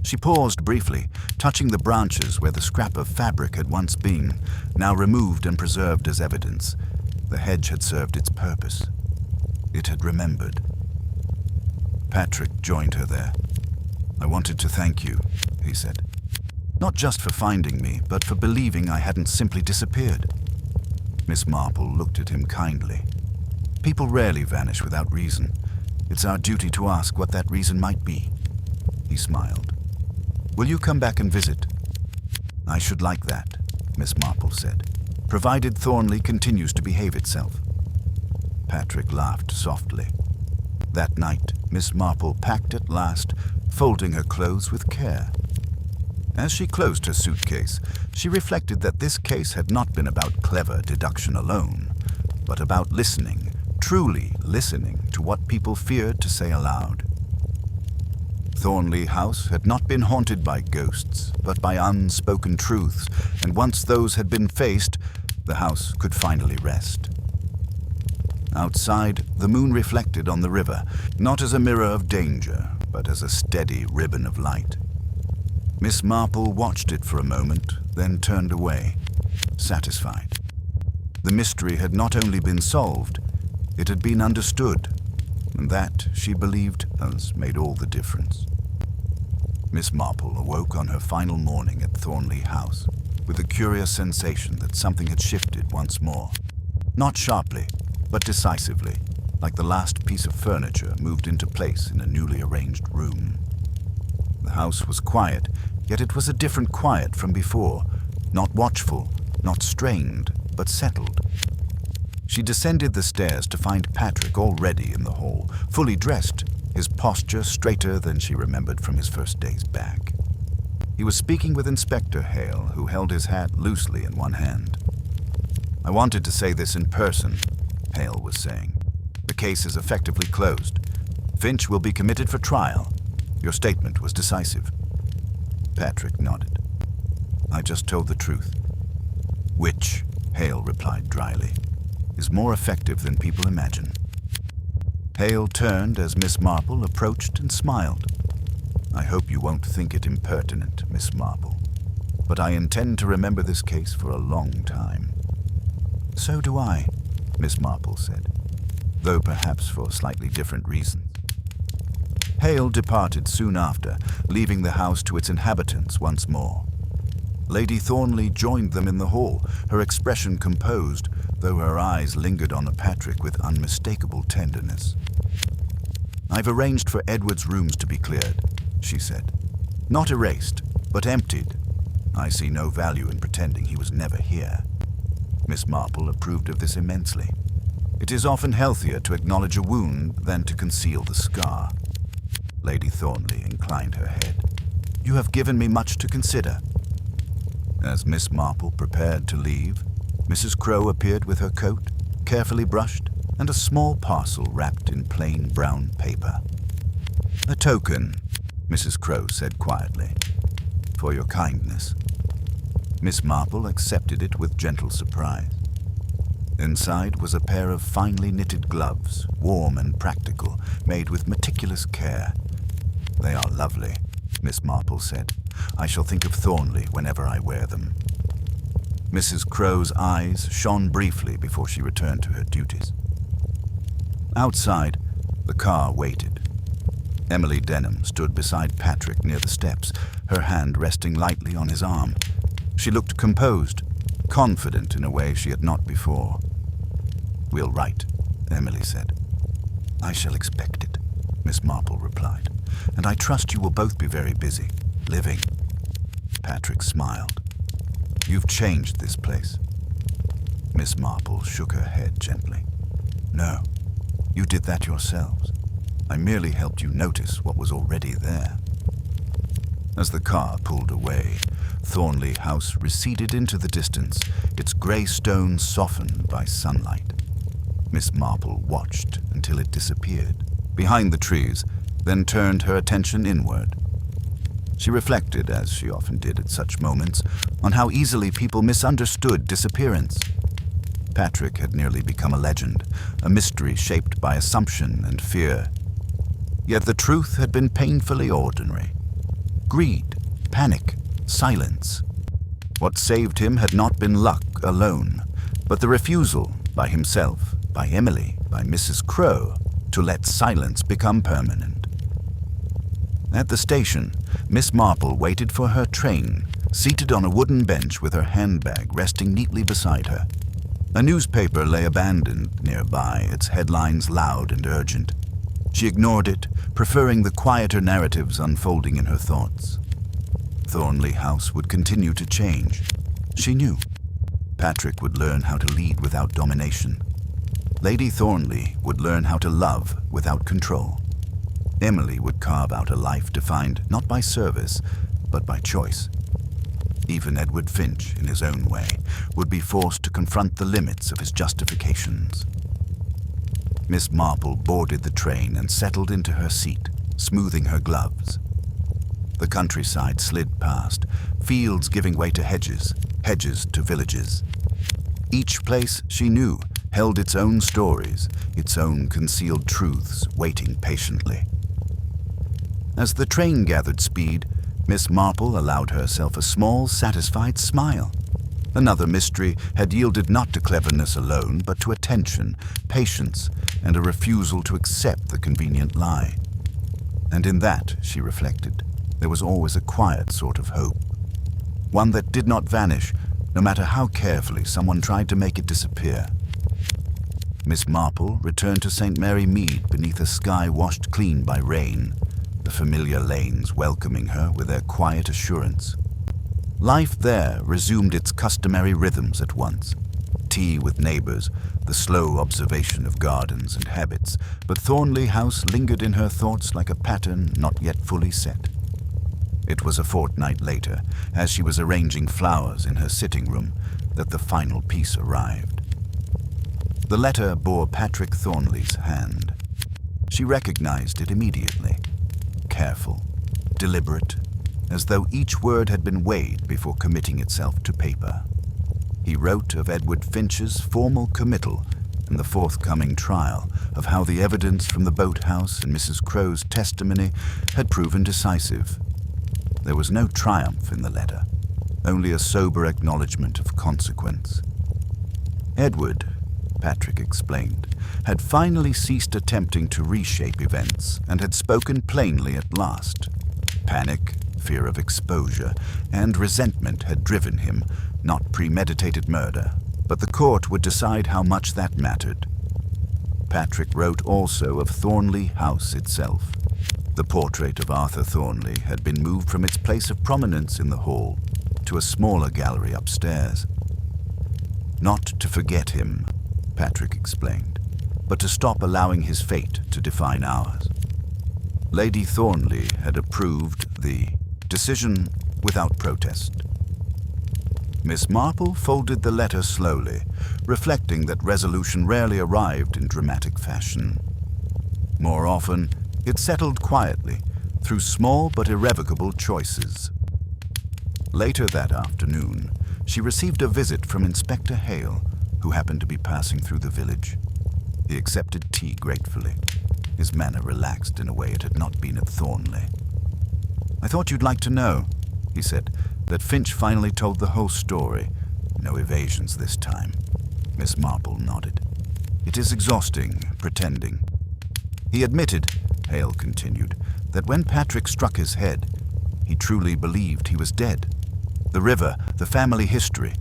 She paused briefly, touching the branches where the scrap of fabric had once been, now removed and preserved as evidence. The hedge had served its purpose. It had remembered. Patrick joined her there. I wanted to thank you, he said. Not just for finding me, but for believing I hadn't simply disappeared. Miss Marple looked at him kindly. People rarely vanish without reason. It's our duty to ask what that reason might be. He smiled. Will you come back and visit? I should like that, Miss Marple said, provided Thornleigh continues to behave itself. Patrick laughed softly. That night, Miss Marple packed at last, folding her clothes with care. As she closed her suitcase, she reflected that this case had not been about clever deduction alone, but about listening, truly listening to what people feared to say aloud. Thornleigh House had not been haunted by ghosts, but by unspoken truths, and once those had been faced, the house could finally rest. Outside, the moon reflected on the river, not as a mirror of danger, but as a steady ribbon of light. Miss Marple watched it for a moment, then turned away, satisfied. The mystery had not only been solved, it had been understood, and that, she believed, has made all the difference. Miss Marple awoke on her final morning at Thornleigh House, with a curious sensation that something had shifted once more. Not sharply, but decisively, like the last piece of furniture moved into place in a newly arranged room. The house was quiet, yet it was a different quiet from before, not watchful, not strained, but settled. She descended the stairs to find Patrick already in the hall, fully dressed, his posture straighter than she remembered from his first days back. He was speaking with Inspector Hale, who held his hat loosely in one hand. I wanted to say this in person, Hale was saying. The case is effectively closed. Finch will be committed for trial. Your statement was decisive. Patrick nodded. I just told the truth. Which, Hale replied dryly, is more effective than people imagine. Hale turned as Miss Marple approached and smiled. I hope you won't think it impertinent, Miss Marple, but I intend to remember this case for a long time. So do I, Miss Marple said, though perhaps for slightly different reasons. Hale departed soon after, leaving the house to its inhabitants once more. Lady Thornleigh joined them in the hall, her expression composed, though her eyes lingered on Patrick with unmistakable tenderness. I've arranged for Edward's rooms to be cleared, she said. Not erased, but emptied. I see no value in pretending he was never here. Miss Marple approved of this immensely. It is often healthier to acknowledge a wound than to conceal the scar. Lady Thornleigh inclined her head. You have given me much to consider. As Miss Marple prepared to leave, Mrs. Crowe appeared with her coat, carefully brushed, and a small parcel wrapped in plain brown paper. A token, Mrs. Crowe said quietly, for your kindness. Miss Marple accepted it with gentle surprise. Inside was a pair of finely knitted gloves, warm and practical, made with meticulous care. They are lovely, Miss Marple said. I shall think of Thornleigh whenever I wear them. Mrs. Crowe's eyes shone briefly before she returned to her duties. Outside, the car waited. Emily Denham stood beside Patrick near the steps, her hand resting lightly on his arm. She looked composed, confident in a way she had not before. We'll write, Emily said. I shall expect it, Miss Marple replied, and I trust you will both be very busy, living. Patrick smiled. You've changed this place. Miss Marple shook her head gently. No, you did that yourselves. I merely helped you notice what was already there. As the car pulled away, Thornleigh House receded into the distance, its grey stone softened by sunlight. Miss Marple watched until it disappeared behind the trees, then turned her attention inward. She reflected, as she often did at such moments, on how easily people misunderstood disappearance. Patrick had nearly become a legend, a mystery shaped by assumption and fear. Yet the truth had been painfully ordinary. Greed, panic, silence. What saved him had not been luck alone, but the refusal, by himself, by Emily, by Mrs. Crowe, to let silence become permanent. At the station, Miss Marple waited for her train, seated on a wooden bench with her handbag resting neatly beside her. A newspaper lay abandoned nearby, its headlines loud and urgent. She ignored it, preferring the quieter narratives unfolding in her thoughts. Thornleigh House would continue to change. She knew. Patrick would learn how to lead without domination. Lady Thornleigh would learn how to love without control. Emily would carve out a life defined not by service, but by choice. Even Edward Finch, in his own way, would be forced to confront the limits of his justifications. Miss Marple boarded the train and settled into her seat, smoothing her gloves. The countryside slid past, fields giving way to hedges, hedges to villages. Each place, she knew, held its own stories, its own concealed truths waiting patiently. As the train gathered speed, Miss Marple allowed herself a small, satisfied smile. Another mystery had yielded not to cleverness alone, but to attention, patience, and a refusal to accept the convenient lie. And in that, she reflected, there was always a quiet sort of hope. One that did not vanish, no matter how carefully someone tried to make it disappear. Miss Marple returned to St. Mary Mead beneath a sky washed clean by rain, the familiar lanes welcoming her with their quiet assurance. Life there resumed its customary rhythms at once. Tea with neighbors, the slow observation of gardens and habits, but Thornleigh House lingered in her thoughts like a pattern not yet fully set. It was a fortnight later, as she was arranging flowers in her sitting room, that the final piece arrived. The letter bore Patrick Thornleigh's hand. She recognized it immediately. Careful, deliberate, as though each word had been weighed before committing itself to paper. He wrote of Edward Finch's formal committal and the forthcoming trial, of how the evidence from the boathouse and Mrs. Crowe's testimony had proven decisive. There was no triumph in the letter, only a sober acknowledgement of consequence. Edward, Patrick explained, had finally ceased attempting to reshape events and had spoken plainly at last. Panic, fear of exposure, and resentment had driven him, not premeditated murder, but the court would decide how much that mattered. Patrick wrote also of Thornleigh House itself. The portrait of Arthur Thornleigh had been moved from its place of prominence in the hall to to a smaller gallery upstairs. Not to forget him, Patrick explained, but to stop allowing his fate to define ours. Lady Thornleigh had approved the decision without protest. Miss Marple folded the letter slowly, reflecting that resolution rarely arrived in dramatic fashion. More often, it settled quietly through small but irrevocable choices. Later that afternoon, she received a visit from Inspector Hale, who happened to be passing through the village. He accepted tea gratefully, his manner relaxed in a way it had not been at Thornleigh. "I thought you'd like to know," he said, "that Finch finally told the whole story. No evasions this time." Miss Marple nodded. "It is exhausting, pretending." He admitted, Hale continued, that when Patrick struck his head, he truly believed he was dead. The river, the family history,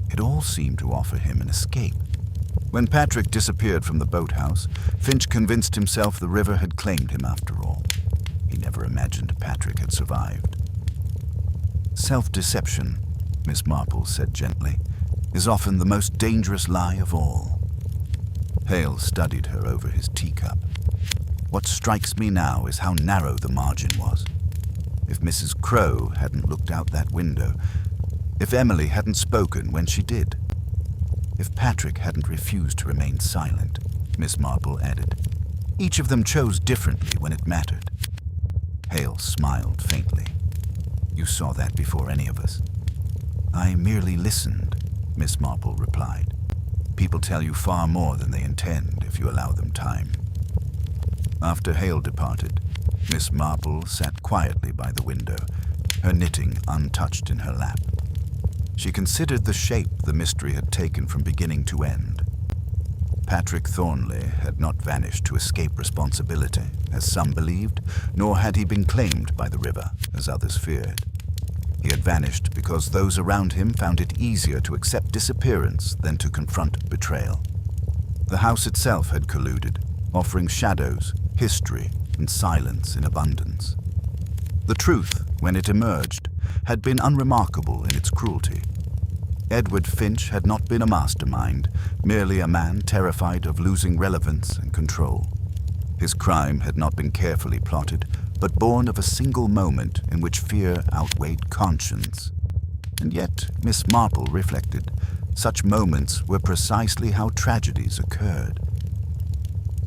it all seemed to offer him an escape. When Patrick disappeared from the boathouse, Finch convinced himself the river had claimed him after all. He never imagined Patrick had survived. "Self-deception," Miss Marple said gently, "is often the most dangerous lie of all." Hale studied her over his teacup. "What strikes me now is how narrow the margin was. If Mrs. Crowe hadn't looked out that window, if Emily hadn't spoken when she did, if Patrick hadn't refused to remain silent," Miss Marple added. "Each of them chose differently when it mattered." Hale smiled faintly. "You saw that before any of us." "I merely listened," Miss Marple replied. "People tell you far more than they intend if you allow them time." After Hale departed, Miss Marple sat quietly by the window, her knitting untouched in her lap. She considered the shape the mystery had taken from beginning to end. Patrick Thornleigh had not vanished to escape responsibility, as some believed, nor had he been claimed by the river, as others feared. He had vanished because those around him found it easier to accept disappearance than to confront betrayal. The house itself had colluded, offering shadows, history, and silence in abundance. The truth, when it emerged, had been unremarkable in its cruelty. Edward Finch had not been a mastermind, merely a man terrified of losing relevance and control. His crime had not been carefully plotted, but born of a single moment in which fear outweighed conscience. And yet, Miss Marple reflected, such moments were precisely how tragedies occurred.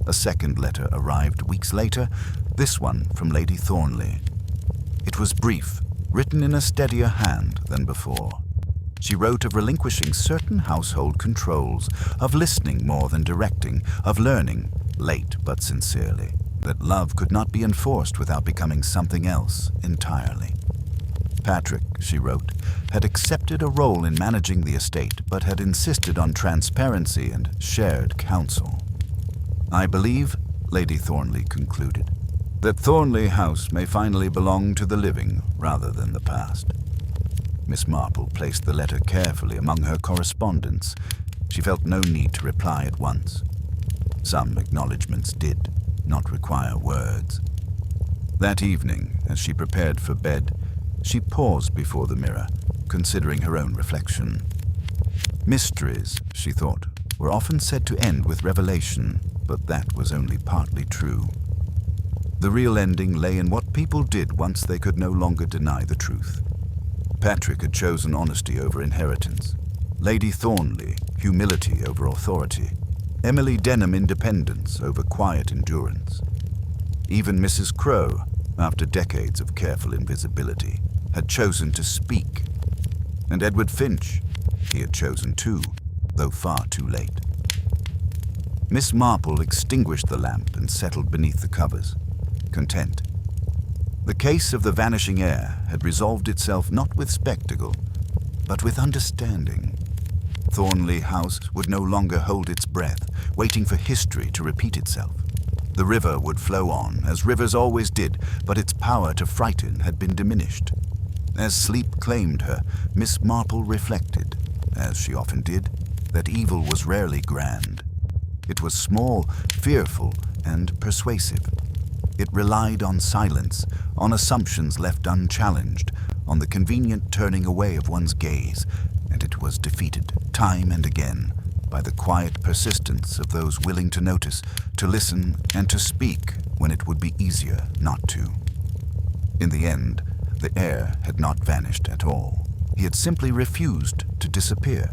A second letter arrived weeks later, this one from Lady Thornleigh. It was brief, written in a steadier hand than before. She wrote of relinquishing certain household controls, of listening more than directing, of learning, late but sincerely, that love could not be enforced without becoming something else entirely. Patrick, she wrote, had accepted a role in managing the estate, but had insisted on transparency and shared counsel. "I believe," Lady Thornleigh concluded, "that Thornleigh House may finally belong to the living rather than the past." Miss Marple placed the letter carefully among her correspondence. She felt no need to reply at once. Some acknowledgments did not require words. That evening, as she prepared for bed, she paused before the mirror, considering her own reflection. Mysteries, she thought, were often said to end with revelation, but that was only partly true. The real ending lay in what people did once they could no longer deny the truth. Patrick had chosen honesty over inheritance. Lady Thornleigh, humility over authority. Emily Denham, independence over quiet endurance. Even Mrs. Crowe, after decades of careful invisibility, had chosen to speak. And Edward Finch, he had chosen too, though far too late. Miss Marple extinguished the lamp and settled beneath the covers, content. The case of the vanishing heir had resolved itself not with spectacle, but with understanding. Thornleigh House would no longer hold its breath, waiting for history to repeat itself. The river would flow on, as rivers always did, but its power to frighten had been diminished. As sleep claimed her, Miss Marple reflected, as she often did, that evil was rarely grand. It was small, fearful, and persuasive. It relied on silence, on assumptions left unchallenged, on the convenient turning away of one's gaze, and it was defeated time and again by the quiet persistence of those willing to notice, to listen, and to speak when it would be easier not to. In the end, the heir had not vanished at all. He had simply refused to disappear.